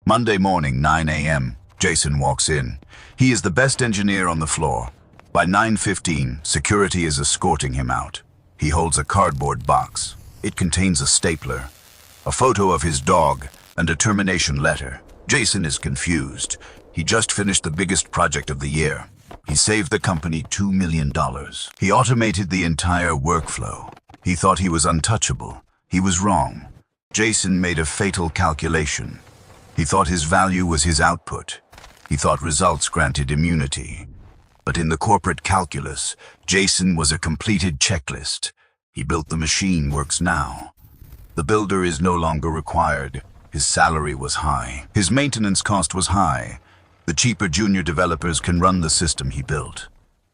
Monday morning, 9 a.m., Jason walks in. He is the best engineer on the floor. By 9:15, security is escorting him out. He holds a cardboard box. It contains a stapler, a photo of his dog, and a termination letter. Jason is confused. He just finished the biggest project of the year. He saved the company $2 million. He automated the entire workflow. He thought he was untouchable. He was wrong. Jason made a fatal calculation. He thought his value was his output. He thought results granted immunity. But in the corporate calculus, Jason was a completed checklist. He built the machine works now. The builder is no longer required. His salary was high. His maintenance cost was high. The cheaper junior developers can run the system he built.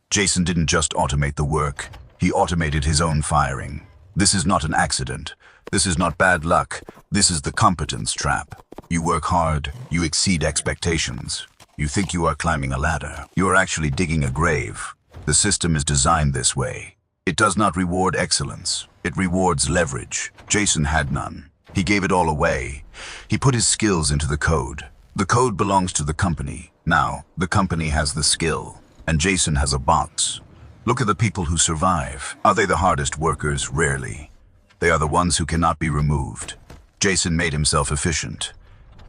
Jason didn't just automate the work. He automated his own firing. This is not an accident. This is not bad luck. This is the competence trap. You work hard. You exceed expectations. You think you are climbing a ladder. You are actually digging a grave. The system is designed this way. It does not reward excellence. It rewards leverage. Jason had none. He gave it all away. He put his skills into the code. The code belongs to the company. Now, the company has the skill, and Jason has a box. Look at the people who survive. Are they the hardest workers? Rarely. They are the ones who cannot be removed. Jason made himself efficient.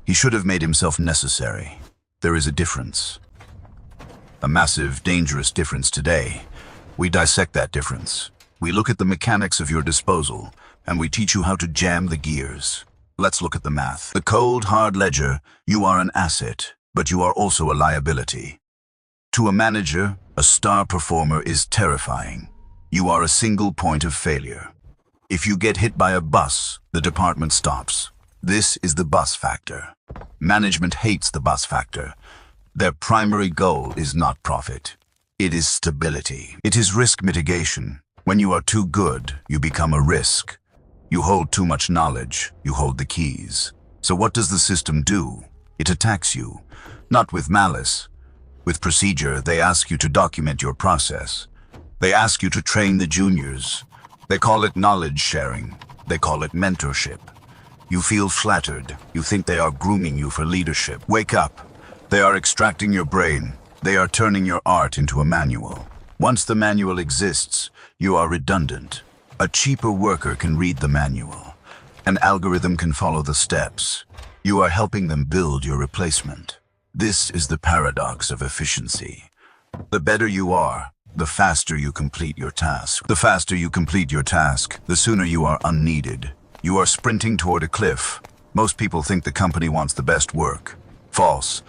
He should have made himself necessary. There is a difference. A massive, dangerous difference today. We dissect that difference. We look at the mechanics of your disposal, and we teach you how to jam the gears. Let's look at the math. The cold, hard ledger, you are an asset, but you are also a liability. To a manager, a star performer is terrifying. You are a single point of failure. If you get hit by a bus, the department stops. This is the bus factor. Management hates the bus factor. Their primary goal is not profit. It is stability. It is risk mitigation. When you are too good, you become a risk. You hold too much knowledge. You hold the keys. So what does the system do? It attacks you. Not with malice. With procedure, they ask you to document your process. They ask you to train the juniors. They call it knowledge sharing. They call it mentorship. You feel flattered. You think they are grooming you for leadership. Wake up. They are extracting your brain. They are turning your art into a manual. Once the manual exists, you are redundant. A cheaper worker can read the manual. An algorithm can follow the steps. You are helping them build your replacement. This is the paradox of efficiency. The better you are, the faster you complete your task. The faster you complete your task, the sooner you are unneeded. You are sprinting toward a cliff. Most people think the company wants the best work. False.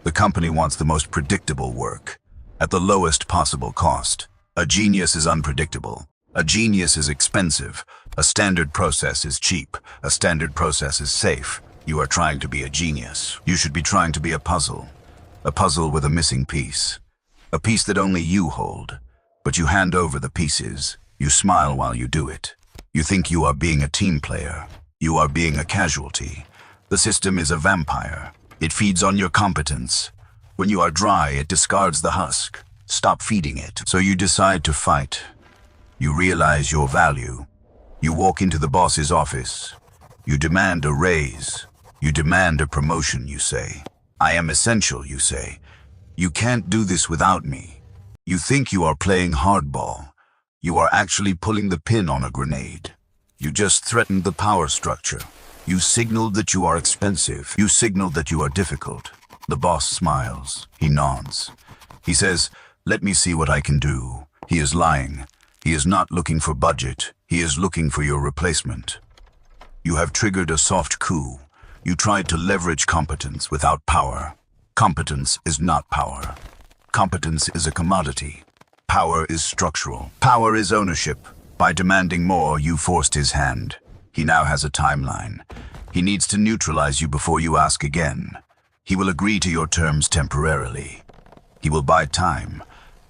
The company wants the most predictable work, at the lowest possible cost. A genius is unpredictable. A genius is expensive. A standard process is cheap. A standard process is safe. You are trying to be a genius. You should be trying to be a puzzle with a missing piece. A piece that only you hold. But you hand over the pieces. You smile while you do it. You think you are being a team player. You are being a casualty. The system is a vampire. It feeds on your competence. When you are dry, it discards the husk. Stop feeding it. So you decide to fight. You realize your value. You walk into the boss's office. You demand a raise. You demand a promotion, you say. I am essential, you say. You can't do this without me. You think you are playing hardball. You are actually pulling the pin on a grenade. You just threatened the power structure. You signaled that you are expensive. You signaled that you are difficult. The boss smiles. He nods. He says, "Let me see what I can do." He is lying. He is not looking for budget. He is looking for your replacement. You have triggered a soft coup. You tried to leverage competence without power. Competence is not power. Competence is a commodity. Power is structural. Power is ownership. By demanding more, you forced his hand. He now has a timeline. He needs to neutralize you before you ask again. He will agree to your terms temporarily. He will buy time.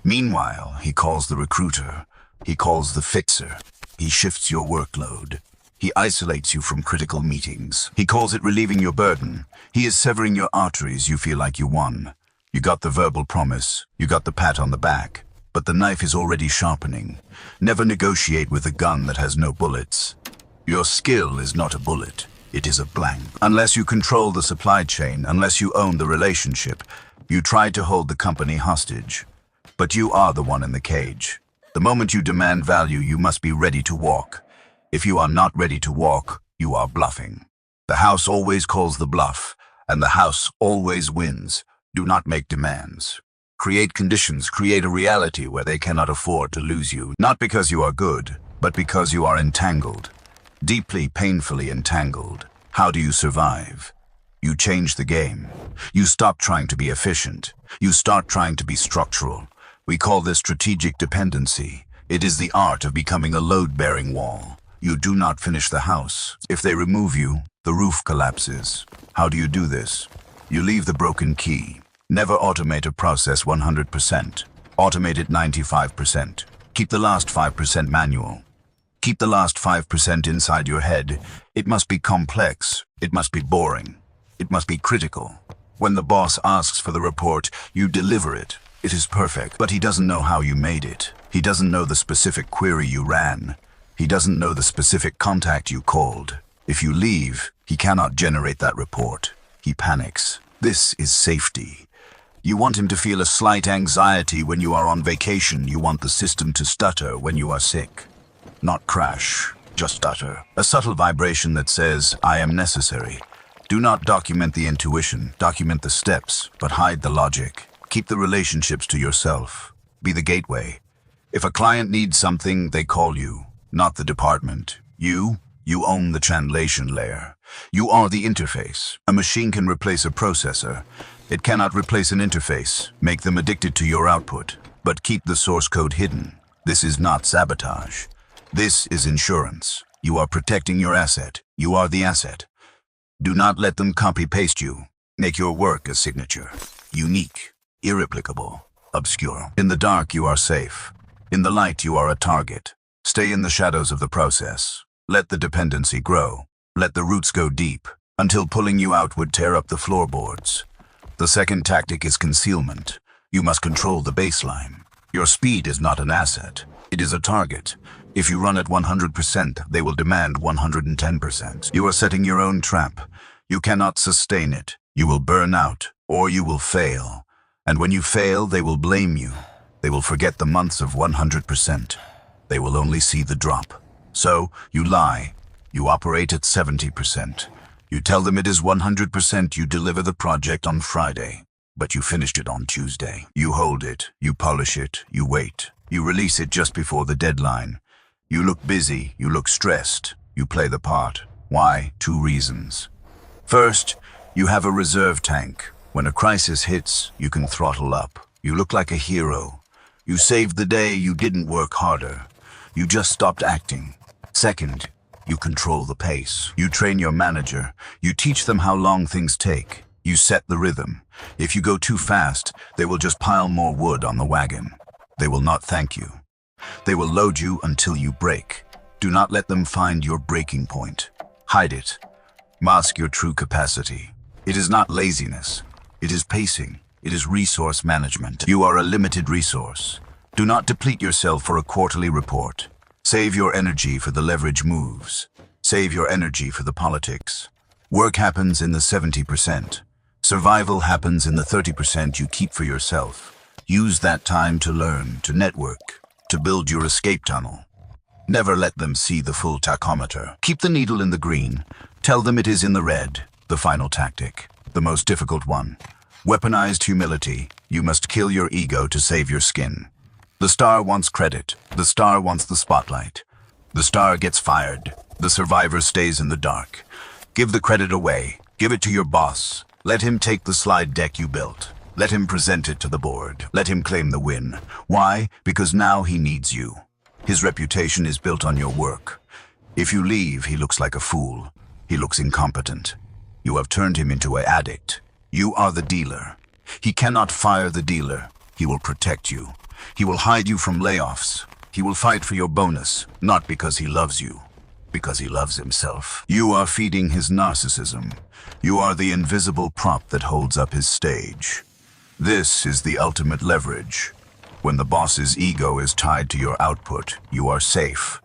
Meanwhile, he calls the recruiter. He calls the fixer. He shifts your workload. He isolates you from critical meetings. He calls it relieving your burden. He is severing your arteries. You feel like you won. You got the verbal promise. You got the pat on the back. But the knife is already sharpening. Never negotiate with a gun that has no bullets. Your skill is not a bullet. it is a blank. Unless you control the supply chain, unless you own the relationship, you try to hold the company hostage. But you are the one in the cage. The moment you demand value, you must be ready to walk. If you are not ready to walk, you are bluffing. The house always calls the bluff, and the house always wins. Do not make demands. Create conditions, create a reality where they cannot afford to lose you, not because you are good, but because you are entangled. Deeply, painfully entangled. How do you survive? You change the game. You stop trying to be efficient. You start trying to be structural. We call this strategic dependency. It is the art of becoming a load-bearing wall. You do not finish the house. If they remove you, the roof collapses. How do you do this? You leave the broken key. Never automate a process 100%. Automate it 95%. Keep the last 5% manual. Keep the last 5% inside your head. It must be complex. It must be boring. It must be critical. When the boss asks for the report, you deliver it. It is perfect, but he doesn't know how you made it. He doesn't know the specific query you ran. He doesn't know the specific contact you called. If you leave, he cannot generate that report. He panics. This is safety. You want him to feel a slight anxiety when you are on vacation. You want the system to stutter when you are sick. Not crash, just stutter. A subtle vibration that says, I am necessary. Do not document the intuition, document the steps, but hide the logic. Keep the relationships to yourself. Be the gateway. If a client needs something, they call you, not the department. You own the translation layer. You are the interface. A machine can replace a processor. It cannot replace an interface. Make them addicted to your output, but keep the source code hidden. This is not sabotage. This is insurance. You are protecting your asset. You are the asset. Do not let them copy-paste you. Make your work a signature. Unique. Irreplicable, obscure. In the dark, you are safe. In the light, you are a target. Stay in the shadows of the process. Let the dependency grow. Let the roots go deep, until pulling you out would tear up the floorboards. The second tactic is concealment. You must control the baseline. Your speed is not an asset. It is a target. If you run at 100%, they will demand 110%. You are setting your own trap. You cannot sustain it. You will burn out, or you will fail. And when you fail, they will blame you. They will forget the months of 100%. They will only see the drop. So, you lie. You operate at 70%. You tell them it is 100%. You deliver the project on Friday, but you finished it on Tuesday. You hold it. You polish it. You wait. You release it just before the deadline. You look busy. You look stressed. You play the part. Why? 2 reasons. First, you have a reserve tank. When a crisis hits, you can throttle up. You look like a hero. You saved the day. You didn't work harder. You just stopped acting. Second, you control the pace. You train your manager. You teach them how long things take. You set the rhythm. If you go too fast, they will just pile more wood on the wagon. They will not thank you. They will load you until you break. Do not let them find your breaking point. Hide it. Mask your true capacity. It is not laziness. It is pacing. It is resource management. You are a limited resource. Do not deplete yourself for a quarterly report. Save your energy for the leverage moves. Save your energy for the politics. Work happens in the 70%. Survival happens in the 30% you keep for yourself. Use that time to learn, to network, to build your escape tunnel. Never let them see the full tachometer. Keep the needle in the green. Tell them it is in the red. The final tactic. The most difficult one. Weaponized humility. You must kill your ego to save your skin. The star wants credit. The star wants the spotlight. The star gets fired. The survivor stays in the dark. Give the credit away. Give it to your boss. Let him take the slide deck you built. Let him present it to the board. Let him claim the win. Why? Because now he needs you. His reputation is built on your work. If you leave, he looks like a fool. He looks incompetent. You have turned him into an addict. You are the dealer. He cannot fire the dealer. He will protect you. He will hide you from layoffs. He will fight for your bonus, not because he loves you, because he loves himself. You are feeding his narcissism. You are the invisible prop that holds up his stage. This is the ultimate leverage. When the boss's ego is tied to your output, you are safe.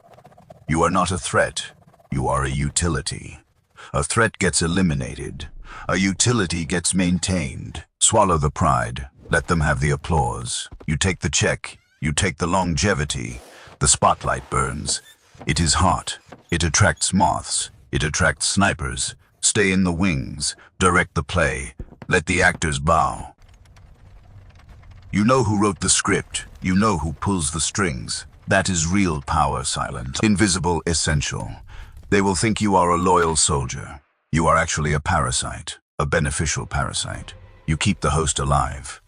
You are not a threat. You are a utility. A threat gets eliminated. A utility gets maintained. Swallow the pride. Let them have the applause. You take the check. You take the longevity. The spotlight burns. It is hot. It attracts moths. It attracts snipers. Stay in the wings. Direct the play. Let the actors bow. You know who wrote the script. You know who pulls the strings. That is real power, silent. Invisible, essential. They will think you are a loyal soldier. You are actually a parasite, a beneficial parasite. You keep the host alive.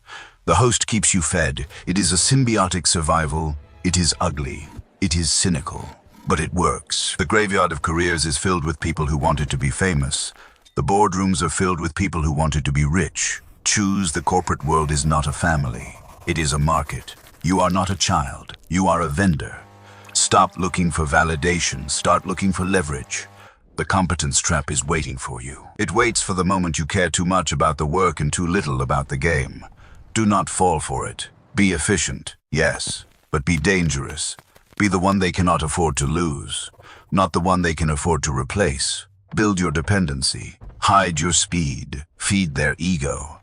The host keeps you fed. It is a symbiotic survival. It is ugly. It is cynical. But it works. The graveyard of careers is filled with people who wanted to be famous. The boardrooms are filled with people who wanted to be rich. Choose. The corporate world is not a family. It is a market. You are not a child. You are a vendor. Stop looking for validation. Start looking for leverage. The competence trap is waiting for you. It waits for the moment you care too much about the work and too little about the game. Do not fall for it. Be efficient, yes, but be dangerous. Be the one they cannot afford to lose, not the one they can afford to replace. Build your dependency. Hide your speed. Feed their ego.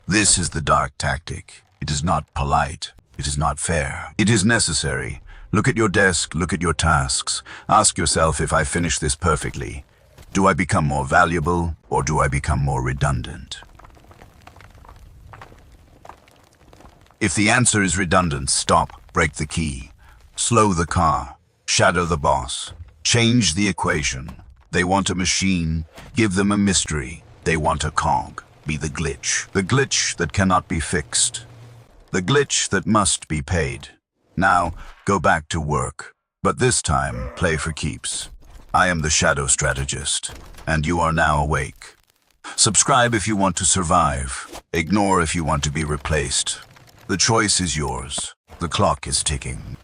This is the dark tactic. It is not polite. It is not fair. It is necessary. Look at your desk, look at your tasks. Ask yourself, if I finish this perfectly, do I become more valuable or do I become more redundant? If the answer is redundant, stop, break the key. Slow the car, shadow the boss, change the equation. They want a machine, give them a mystery. They want a cog, be the glitch that cannot be fixed. The glitch that must be paid. Now, go back to work. But this time, play for keeps. I am the shadow strategist, and you are now awake. Subscribe if you want to survive. Ignore if you want to be replaced. The choice is yours. The clock is ticking.